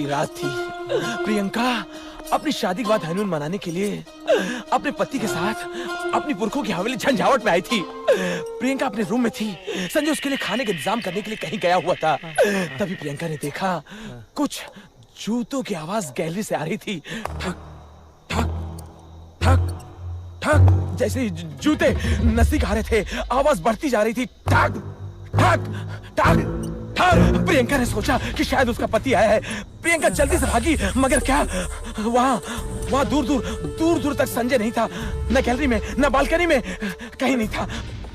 की रात थी। प्रियंका अपनी शादी के बाद हनीमून मनाने के लिए अपने पति के साथ अपनी पुरखों की हवेली झंझावट में आई थी। प्रियंका अपने रूम में थी। संजय उसके लिए खाने का इंतजाम करने के लिए कहीं गया हुआ था। तभी प्रियंका ने देखा कुछ जूतों की आवाज गैलरी से आ रही थी। ठक ठक ठक ठक, जैसे जूते नजदीक आ रहे थे आवाज बढ़ती जा रही थी। ठक ठक ठक। प्रियंका ने सोचा कि शायद उसका पति आया है। प्रियंका जल्दी से भागी, मगर क्या वहाँ दूर दूर तक संजय नहीं था। न गैलरी में न बालकनी में, कहीं नहीं था।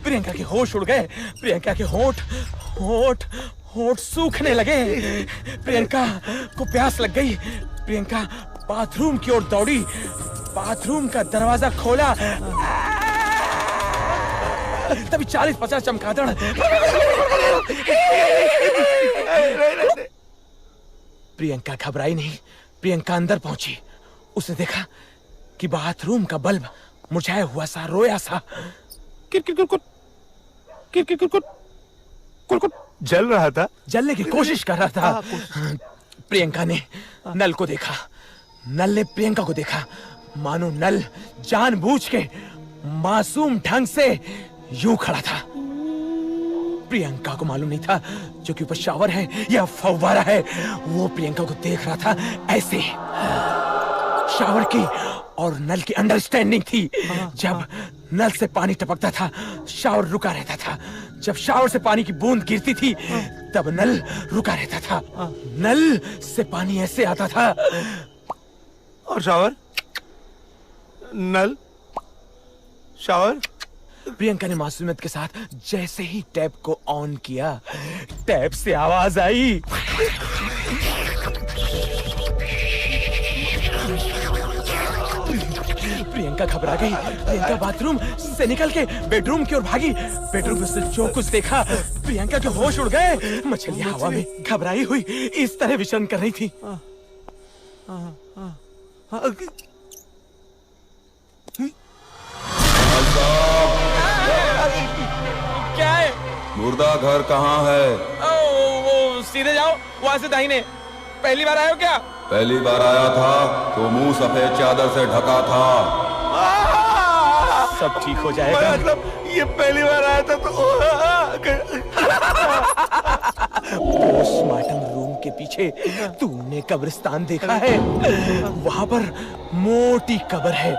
प्रियंका के होश उड़ गए। प्रियंका के होठ सूखने लगे। प्रियंका को प्यास लग गई। प्रियंका बाथरूम की ओर दौड़ी। बाथरूम का दरवाजा खोला। तभी 40-50 चमगादड़ प्रियंका घबराई नहीं। प्रियंका अंदर पहुंची। उसने देखा कि बाथरूम का बल्ब मुरझाया हुआ सा, रोया सा कुट जल रहा था, जलने की कोशिश कर रहा था। प्रियंका ने नल को देखा। नल ने प्रियंका को देखा। मानो नल जानबूझ के मासूम ढंग से यूं खड़ा था। प्रियंका को मालूम नहीं था जो कि ऊपर शावर है या फव्वारा है। वो प्रियंका को देख रहा था ऐसे। शावर की और नल की अंडरस्टैंडिंग थी। जब नल से पानी टपकता था शावर रुका रहता था। जब शावर से पानी की बूंद गिरती थी तब नल रुका रहता था। नल से पानी ऐसे आता था। और शावर, नल, शावर। प्रियंका ने मासूमियत के साथ जैसे ही टैप को ऑन किया, टैप से आवाज आई। प्रियंका घबरा गई। प्रियंका बाथरूम से निकल के बेडरूम की ओर भागी। बेडरूम में से जो कुछ देखा, प्रियंका के होश उड़ गए। मछलियां हवा में घबराई हुई इस तरह विचरण कर रही थी। क्या है? मुर्दा घर कहाँ है? वो सीधे जाओ, वहाँ से दाहिने। पहली बार आए हो क्या? पहली बार आया था तो मुंह सफेद चादर से ढका था। सब ठीक हो जाएगा। मतलब ये पहली बार आया था तो पोस्टमार्टम रूम के पीछे तूने कब्रिस्तान देखा है? वहाँ पर मोटी कब्र है।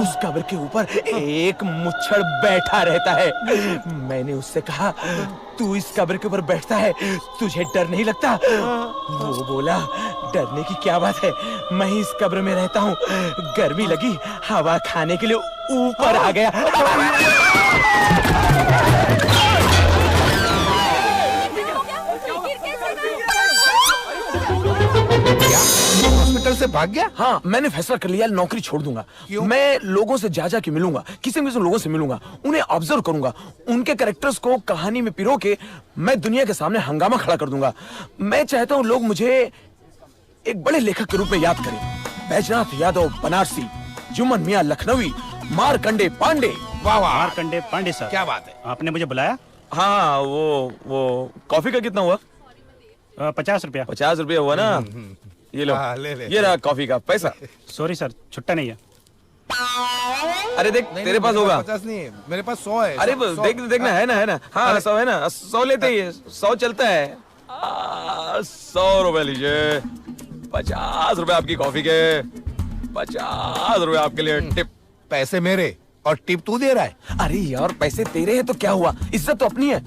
उस कब्र के ऊपर एक मुच्छड़ बैठा रहता है। मैंने उससे कहा, तू इस कब्र के ऊपर बैठता है, तुझे डर नहीं लगता? वो बोला, डरने की क्या बात है, मैं ही इस कब्र में रहता हूँ। गर्मी लगी, हवा खाने के लिए ऊपर आ गया। हॉस्पिटल से भाग गया? हाँ, मैंने फैसला कर लिया, नौकरी छोड़ दूंगा। क्यों? मैं लोगों से जा के मिलूंगा, किसी लोगों से मिलूंगा, उन्हें ऑब्जर्व करूंगा, उनके कैरेक्टर्स को कहानी में पिरो के मैं दुनिया के सामने हंगामा खड़ा कर दूंगा। मैं चाहता हूँ लोग मुझे एक बड़े लेखक के रूप में याद करें। बैजनाथ यादव बनारसी, जुम्मन मियां लखनवी, मारकंडे पांडे। वाह वाह, मारकंडे पांडे सर, क्या बात है। आपने मुझे बुलाया? हाँ, वो कॉफी का कितना हुआ? 50 रुपया। 50 रुपया हुआ ना? ये लो, ले। ये रहा कॉफी का पैसा। सॉरी सर, छुट्टा नहीं है। अरे देख, तेरे पास होगा। 50 नहीं है, मेरे पास 100 है। अरे देखना है ना। हाँ, 100 है ना, 100 लेते ही 100 चलता है। 100 रुपए लीजिए। 50 रुपए आपकी कॉफी के, 50 रुपए आपके लिए टिप। पैसे मेरे और टिप तू दे रहा है? अरे यार, पैसे तेरे हैं तो क्या हुआ, इज्जत तो अपनी है।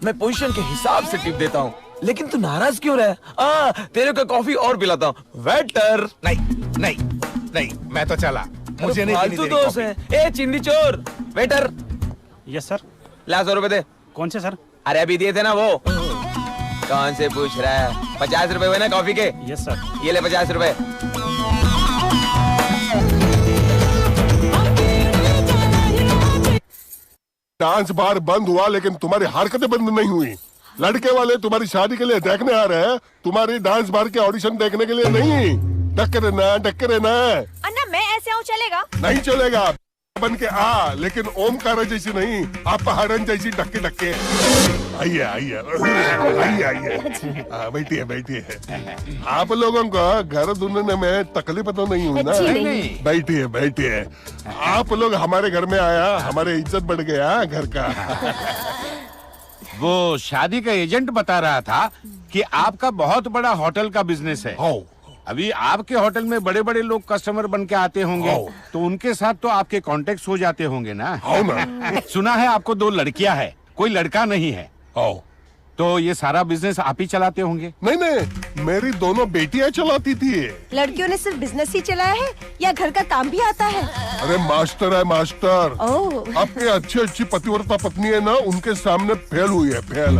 मैं पोजीशन के हिसाब से टिप देता हूँ। लेकिन तू नाराज क्यों रहा? तेरे को कॉफी और पिलाता हूँ। वेटर। नहीं, मैं तो चला, मुझे नहीं पीनी तेरी दोस्त कॉफी। है। ए चिंदी चोर, वेटर। Yes sir. ला 100 रुपए दे। कौन से सर? अरे अभी दिए थे ना वो। कौन से पूछ रहा है? 50 रुपए हुए ना कॉफी के? Yes sir. ये ले 50 रुपए। डांस बार बंद हुआ लेकिन तुम्हारी हरकतें बंद नहीं हुई। लड़के वाले तुम्हारी शादी के लिए देखने आ रहे हैं, तुम्हारी डांस बार के ऑडिशन देखने के लिए नहीं। टक्कर ना अन्ना, मैं ऐसे आऊँ चलेगा? नहीं चलेगा। बन के आ, लेकिन ओमकार जैसी नहीं, आप पहाड़न जैसी ढक्के ढक्के। आइए आइए आइए आइए, बैठिए बैठिए। आप लोगों को घर ढूंढने में तकलीफ तो नहीं हुई ना? नहीं। बैठिए बैठिए। आप लोग हमारे घर में आया, हमारे इज्जत बढ़ गया घर का। वो शादी का एजेंट बता रहा था कि आपका बहुत बड़ा होटल का बिजनेस है। आओ। अभी आपके होटल में बड़े बड़े लोग कस्टमर बन के आते होंगे, तो उनके साथ तो आपके कॉन्टेक्ट हो जाते होंगे ना? आओ ना। सुना है आपको 2 लड़कियां हैं, कोई लड़का नहीं है। आओ। तो ये सारा बिजनेस आप ही चलाते होंगे? नहीं नहीं, मेरी दोनों बेटियां चलाती थी। लड़कियों ने सिर्फ बिजनेस ही चलाया है या घर का काम भी आता है? अरे मास्टर है मास्टर। ओह। आपकी अच्छी अच्छी पतिव्रता पत्नी है ना, उनके सामने फेल हुई है, फेल।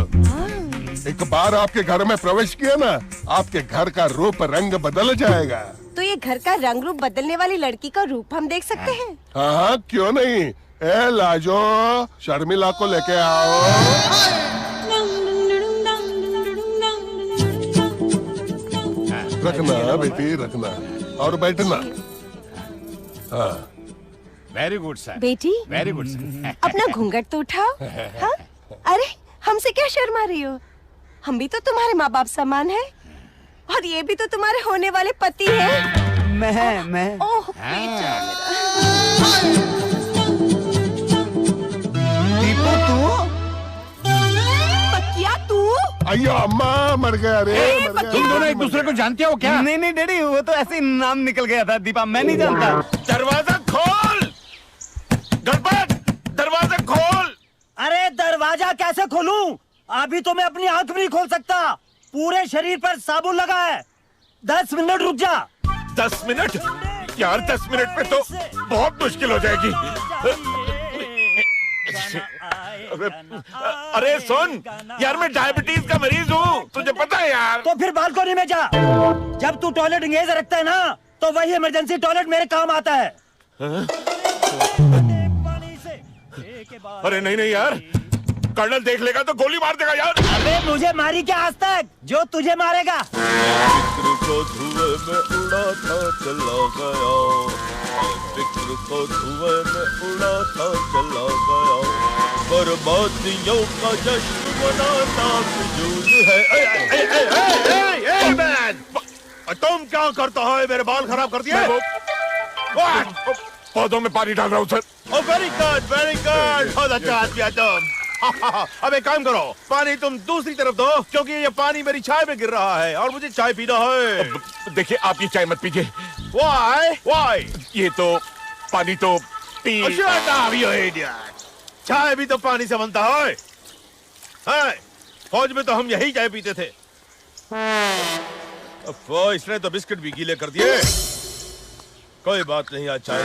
एक बार आपके घर में प्रवेश किया ना, आपके घर का रूप रंग बदल जाएगा। तो ये घर का रंग रूप बदलने वाली लड़की का रूप हम देख सकते हैं? हाँ हाँ, क्यों नहीं। ए लाजो, शर्मिला को लेके आओ। रखना बेटी, रखना और बैठना। हाँ। Very good sir. बेटी, वेरी गुड सर। अपना घूंघट तो उठाओ। हाँ? अरे हमसे क्या शर्मा रही हो? हम भी तो तुम्हारे माँ बाप समान हैं, और ये भी तो तुम्हारे होने वाले पति हैं। मैं ओह बेटा मेरा। दीपू तू? पकिया तू? अयो अम्मा, मर गया रे, मर गया। तुम दोनों एक दूसरे को जानते हो क्या? नहीं नहीं डैडी, वो तो ऐसे ही नाम निकल गया था। दीपा मैं नहीं जानता। दरवाजा खोल, गणपत, दरवाजा खोल। अरे दरवाजा कैसे खोलूं? अभी तो मैं अपनी आंख भी नहीं खोल सकता, पूरे शरीर पर साबुन लगा है। 10 मिनट रुक जा। 10 मिनट? यार 10 मिनट में तो बहुत मुश्किल हो जाएगी। अरे सुन यार, मैं डायबिटीज का मरीज हूँ, तुझे पता है यार। तो फिर बालकनी में जा। जब तू टॉयलेट इंगेज रखता है ना, तो वही इमरजेंसी टॉयलेट मेरे काम आता है। अरे नहीं नहीं यार, कर्नल देख लेगा तो गोली मार देगा यार। अबे मुझे मारी क्या आज तक, जो तुझे मारेगा। फिक्र को धुएं में उड़ा था चला गया, फिक्र को धुएं में उड़ा था चला गया, बर्बादियों का जश्न मनाना फिजूल है। मैन, तुम क्या करता है? मेरे बाल खराब कर दिए। पौधों में पानी डाल रहा हूँ सर। वेरी गुड, बहुत अच्छा हाथ किया तुम। अब एक काम करो, पानी तुम दूसरी तरफ दो, क्योंकि ये पानी मेरी चाय में गिर रहा है और मुझे चाय पीना है। देखिए आप ये चाय मत पीजिए। Why? ये तो पानी तो P. Shut up, you idiot! चाय भी तो पानी से बनता है। फौज में तो हम यही चाय पीते थे। अब इसने तो बिस्किट भी गीले कर दिए। कोई बात नहीं, आज चाय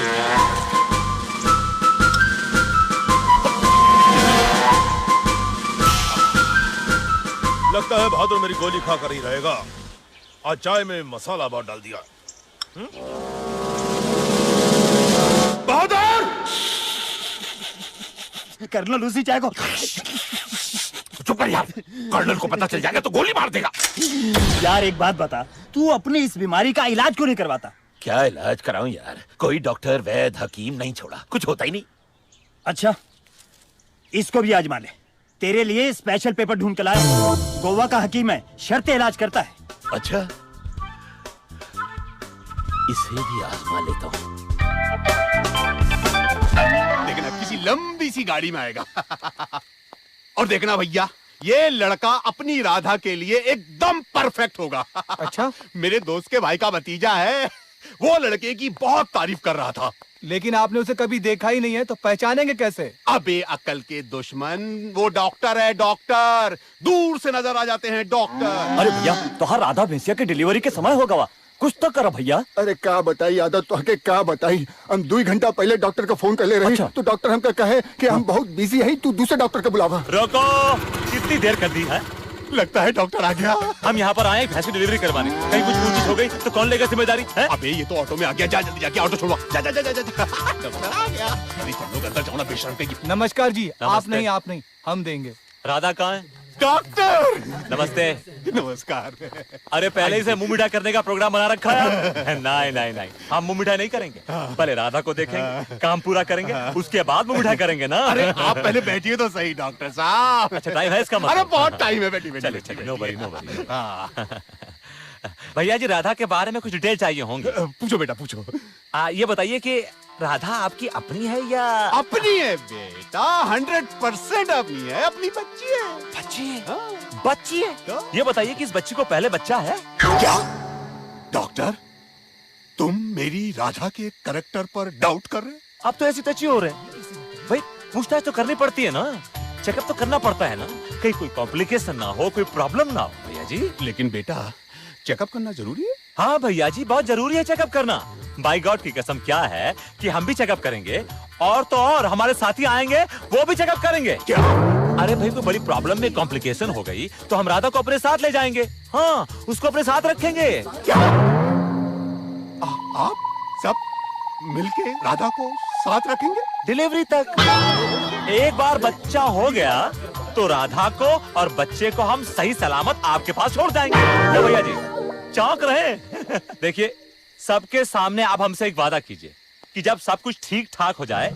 लगता है बहादुर मेरी गोली खा कर ही रहेगा। आज चाय में मसाला बहुत डाल दिया। बहादुर! कर्नल उसी चाय को। चुप कर यार, कर्नल को पता चल जाएगा तो गोली मार देगा। यार एक बात बता, तू अपनी इस बीमारी का इलाज क्यों नहीं करवाता? क्या इलाज कराऊं यार, कोई डॉक्टर वैद्य हकीम नहीं छोड़ा, कुछ होता ही नहीं। अच्छा, इसको भी आजमा ले। तेरे लिए स्पेशल पेपर ढूंढ के लाया। गोवा का हकीम है, शर्त इलाज करता है। अच्छा, इसे भी आजमा लेता हूँ। देखना किसी लंबी सी गाड़ी में आएगा। और देखना भैया, ये लड़का अपनी राधा के लिए एकदम परफेक्ट होगा। अच्छा, मेरे दोस्त के भाई का भतीजा है, वो लड़के की बहुत तारीफ कर रहा था। लेकिन आपने उसे कभी देखा ही नहीं है, तो पहचानेंगे कैसे? अबे अकल के दुश्मन, वो डॉक्टर है, डॉक्टर। दूर से नजर आ जाते हैं डॉक्टर। अरे भैया, तो हर राधा भैंसिया की डिलीवरी के समय होगा वा, कुछ तो करो भैया। अरे क्या बताई आदत तो हके क्या बताई। हम 2 घंटा पहले डॉक्टर का फोन कर ले रहे। अच्छा। तो डॉक्टर हमका कहे कि हम बहुत बिजी हैं, तू दूसरे डॉक्टर का बुलावा। रोको, कितनी देर कर दी है? लगता है डॉक्टर आ गया। हम यहाँ पर आए भैंस की डिलीवरी करवाने, कहीं कुछ पूछताछ हो गई तो कौन लेगा जिम्मेदारी है? अबे ये तो ऑटो में आ गया, जा जल्दी जाके ऑटो छोड़वा। जा जा जा जा जा। डॉक्टर आ गया। अरे तुम लोग अंदर जाओ ना, बेशर्म कहीं। नमस्कार जी। नमस्ते। आप नहीं, हम देंगे। राधा कहाँ है? डॉक्टर नमस्ते। नमस्कार। अरे पहले ही से मुंह मीठा करने का प्रोग्राम बना रखा है। नहीं नहीं नहीं, हम मुंह मीठा नहीं करेंगे। पहले राधा को देखेंगे, काम पूरा करेंगे, उसके बाद मुंह मीठा करेंगे ना। अरे आप पहले बैठिए तो सही डॉक्टर साहब। अच्छा टाइम है इसका मतलब? अरे बहुत टाइम है, बैठिए चलिए चलिए, नो वरी नो वरी। भैया जी राधा के बारे में कुछ डिटेल चाहिए होंगे। पूछो बेटा पूछो। ये बताइए कि राधा आपकी अपनी है या? अपनी है बेटा, 100% अपनी है, अपनी बच्ची है। बच्ची है? बच्ची है? ये बताइए कि इस बच्ची को पहले बच्चा है? क्या डॉक्टर, तुम मेरी राधा के कैरेक्टर पर डाउट कर रहे? अब तो ऐसी तची हो रहे हैं। भाई पूछताछ तो करनी पड़ती है ना, चेकअप तो करना पड़ता है ना, कहीं कोई कॉम्प्लिकेशन ना हो, कोई प्रॉब्लम ना हो। भैया जी लेकिन बेटा चेकअप करना जरूरी है। हाँ भैया जी बहुत जरूरी है चेकअप करना। बाय गॉड की कसम क्या है कि हम भी चेकअप करेंगे, और तो और हमारे साथी आएंगे वो भी चेकअप करेंगे। क्या? अरे भाई कोई बड़ी प्रॉब्लम में कॉम्प्लिकेशन हो गई तो हम राधा को अपने साथ ले जाएंगे। हाँ उसको अपने साथ रखेंगे। क्या आप सब मिलके राधा को साथ रखेंगे डिलीवरी तक? एक बार बच्चा हो गया तो राधा को और बच्चे को हम सही सलामत आपके पास छोड़ जाएंगे। क्या भैया जी चौंक रहे? देखिए सबके सामने आप हमसे एक वादा कीजिए कि जब सब कुछ ठीक ठाक हो जाए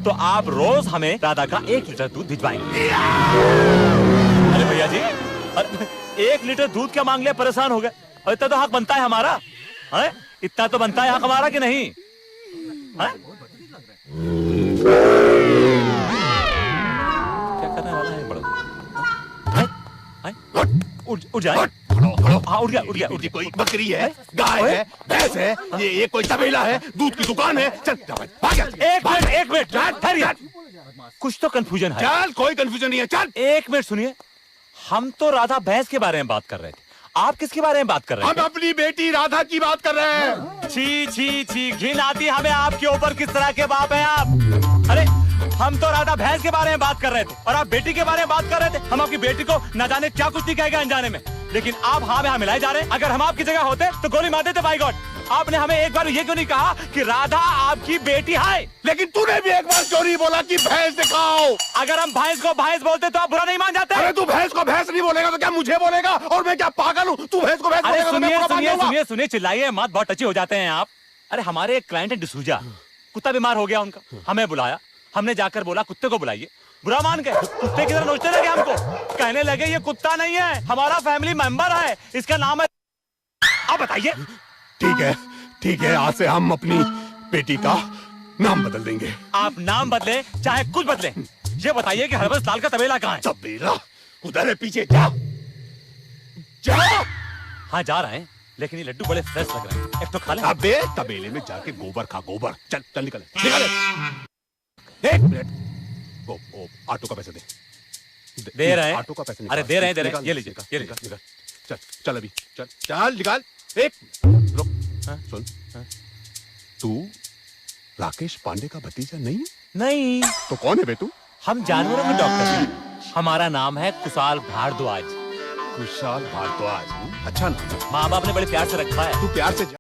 तो आप रोज हमें राधा का 1 लीटर दूध भिजवाएंगे। अरे भैया जी 1 लीटर दूध क्या मांग लिया, परेशान हो गए? और इतना तो हक बनता है हमारा, है? इतना तो बनता है हक हमारा कि नहीं है? क्या करने वाला है बड़ा? उठ जाए। हाँ उठ गया। कोई बकरी है, गाय है, भैंस है, ये कोई तबेला है, दूध की दुकान है। चल भाग जा। एक मिनट ठहरिए, कुछ तो कंफ्यूजन है। चल कोई कंफ्यूजन नहीं है, चल। 1 मिनट सुनिए, हम तो राधा भैंस के बारे में बात कर रहे थे, आप किसके बारे में बात कर रहे थे? हम अपनी बेटी राधा की बात कर रहे हैं। छी छी छी, घिन आती हमें आपके ऊपर, किस तरह के बाप हैं आप? अरे हम तो राधा भैंस के बारे में बात कर रहे थे और आप बेटी के बारे में बात कर रहे थे। हम आपकी बेटी को न जाने क्या कुछ नहीं कहेगा अनजाने में, लेकिन आप हाँ में हाँ मिलाए जा रहे हैं। अगर हम आपकी जगह होते तो गोली मार देते। बाय गॉड, आपने हमें एक बार ये क्यों नहीं कहा कि राधा आपकी बेटी है? लेकिन तूने भी एक बार क्यों नहीं बोला कि भैंस दिखाओ? अगर हम भैंस को भैंस बोलते तो आप बुरा नहीं मान जाते? अरे तू भैंस को भैंस नहीं बोलेगा तो क्या मुझे बोलेगा? और मैं क्या पागल हूँ? तू भैंस को भैंस बोलेगा तो मैं बुरा मान जाऊंगा? सुनिए चिल्लाइए मत, बहुत टची हो जाते हैं आप। अरे हमारे एक क्लाइंट है डिसूजा, कुत्ता बीमार हो गया उनका, हमें बुलाया, हमने जाकर बोला कुत्ते को बुलाइए, बुरा मान गए, कुत्ते की तरह नोचने लगे हमको, कहने लगे ये कुत्ता नहीं है, हमारा फैमिली मेंबर है, इसका नाम है। आप बताइए। ठीक है, आज से हम अपनी बेटी का नाम बदल देंगे। आप नाम बदले चाहे कुछ बदले, ये बताइए कि हरबस लाल का तबेला कहाँ है? तबेला उधर है, पीछे जा। हाँ जा रहे हैं, लेकिन ये लड्डू बड़े फ्रेश लग रहे हैं, एक तो खा ले। अबे तबेले में जाके गोबर खा, गोबर। चल निकल। 1 मिनट, ऑटो का पैसा दे रहे हैं। ऑटो का पैसा। अरे दे रहे हैं, ये लीजिए। चल अभी चल निकाल। एक रुक, सुन, तू राकेश पांडे का भतीजा नहीं? तो कौन है बे तू? हम जानवरों के डॉक्टर हैं, हमारा नाम है कुशाल भारद्वाज। कुशाल भारद्वाज, अच्छा नाम। माँ बाप ने बड़े प्यार से रखा है। तू प्यार से